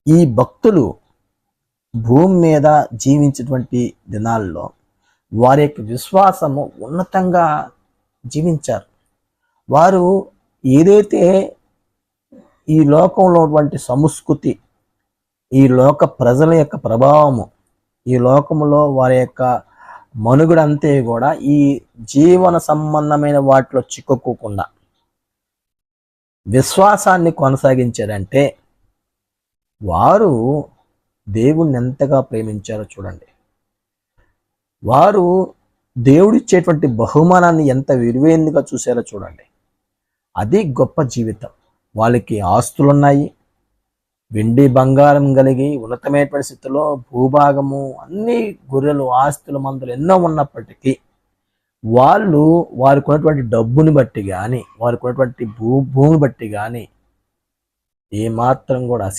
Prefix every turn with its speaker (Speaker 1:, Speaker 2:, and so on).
Speaker 1: ఈ భక్తులు భూమి మీద జీవించినటువంటి దినాల్లో వారి యొక్క విశ్వాసము ఉన్నతంగా జీవించారు. వారు ఏదైతే ఈ లోకంలో ఉన్నటువంటి సంస్కృతి, ఈ లోక ప్రజల యొక్క ప్రభావము, ఈ లోకములో వారి యొక్క మనుగడంతే కూడా ఈ జీవన సంబంధమైన వాటిలో చిక్కుకోకుండా విశ్వాసాన్ని కొనసాగించారంటే వారు దేవుణ్ణి ఎంతగా ప్రేమించారో చూడండి. వారు దేవుడిచ్చేటువంటి బహుమానాన్ని ఎంత విలువైనదిగా చూశారో చూడండి. అది గొప్ప జీవితం. వాళ్ళకి ఆస్తులున్నాయి, వెండి బంగారం కలిగి ఉన్నతమైనటువంటి స్థితిలో భూభాగము, అన్ని గొర్రెలు, ఆస్తులు, మందులు ఎన్నో ఉన్నప్పటికీ వారికి ఉన్నటువంటి డబ్బుని బట్టి కానీ, వారికి ఉన్నటువంటి భూమిని బట్టి కానీ ఏమాత్రం కూడా